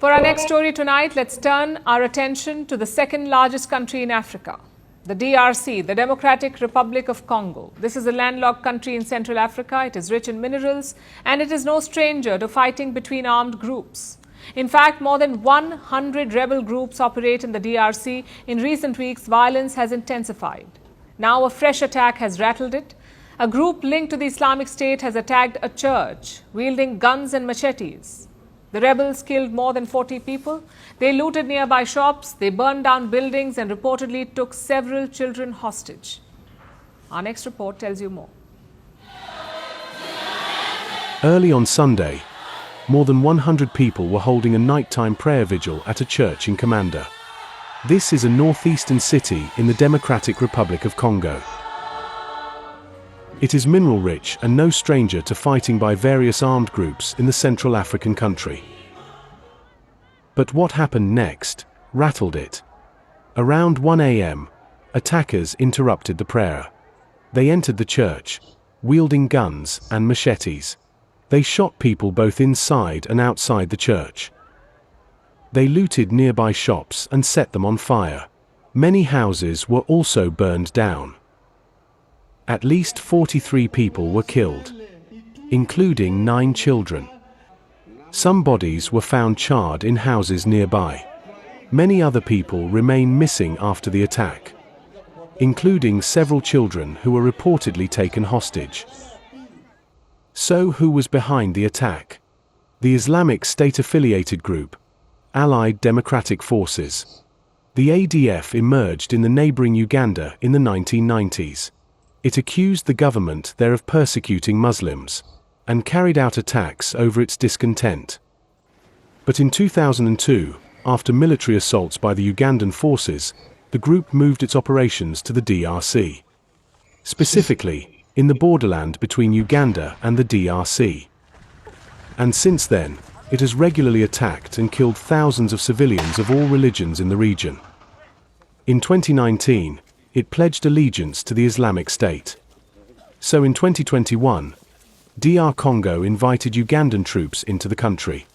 For our next story tonight, let's turn our attention to the second largest country in Africa, the DRC, the Democratic Republic of Congo. This is a landlocked country in Central Africa. It is rich in minerals and it is no stranger to fighting between armed groups. In fact, more than 100 rebel groups operate in the DRC. In recent weeks, violence has intensified. Now a fresh attack has rattled it. A group linked to the Islamic State has attacked a church, wielding guns and machetes. The rebels killed more than 40 people. They looted nearby shops, they burned down buildings and reportedly took several children hostage. Our next report tells you more. Early on Sunday, more than 100 people were holding a nighttime prayer vigil at a church in Commander. This is a northeastern city in the Democratic Republic of Congo. It is mineral-rich and no stranger to fighting by various armed groups in the Central African country. But what happened next rattled it. Around 1 a.m., attackers interrupted the prayer. They entered the church, wielding guns and machetes. They shot people both inside and outside the church. They looted nearby shops and set them on fire. Many houses were also burned down. At least 43 people were killed, including 9 children. Some bodies were found charred in houses nearby. Many other people remain missing after the attack, including several children who were reportedly taken hostage. So who was behind the attack? The Islamic State-affiliated group, Allied Democratic Forces. The ADF emerged in the neighboring Uganda in the 1990s. It accused the government there of persecuting Muslims, and carried out attacks over its discontent. But in 2002, after military assaults by the Ugandan forces, the group moved its operations to the DRC. Specifically, in the borderland between Uganda and the DRC. And since then, it has regularly attacked and killed thousands of civilians of all religions in the region. In 2019, it pledged allegiance to the Islamic State. So in 2021, DR Congo invited Ugandan troops into the country.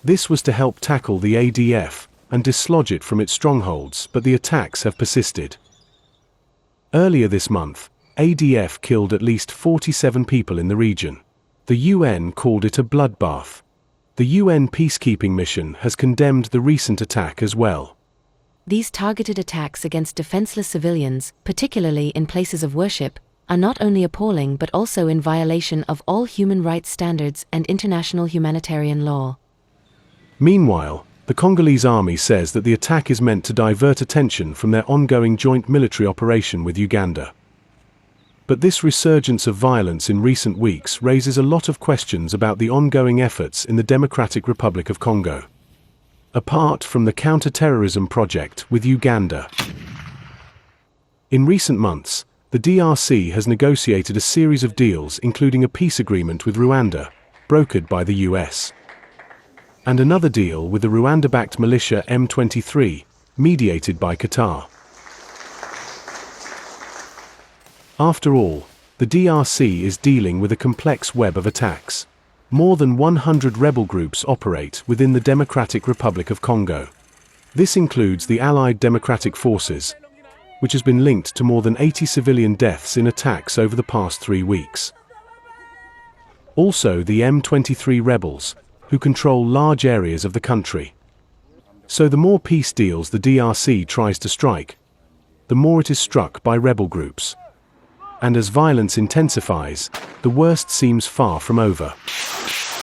This was to help tackle the ADF and dislodge it from its strongholds, but the attacks have persisted. Earlier this month, ADF killed at least 47 people in the region. The UN called it a bloodbath. The UN peacekeeping mission has condemned the recent attack as well. These targeted attacks against defenseless civilians, particularly in places of worship, are not only appalling but also in violation of all human rights standards and international humanitarian law. Meanwhile, the Congolese army says that the attack is meant to divert attention from their ongoing joint military operation with Uganda. But this resurgence of violence in recent weeks raises a lot of questions about the ongoing efforts in the Democratic Republic of Congo, apart from the counter-terrorism project with Uganda. In recent months, the DRC has negotiated a series of deals, including a peace agreement with Rwanda, brokered by the US, and another deal with the Rwanda-backed militia M23, mediated by Qatar. After all, the DRC is dealing with a complex web of attacks. More than 100 rebel groups operate within the Democratic Republic of Congo. This includes the Allied Democratic Forces, which has been linked to more than 80 civilian deaths in attacks over the past 3 weeks. Also the M23 rebels, who control large areas of the country. So the more peace deals the DRC tries to strike, the more it is struck by rebel groups. And as violence intensifies, the worst seems far from over.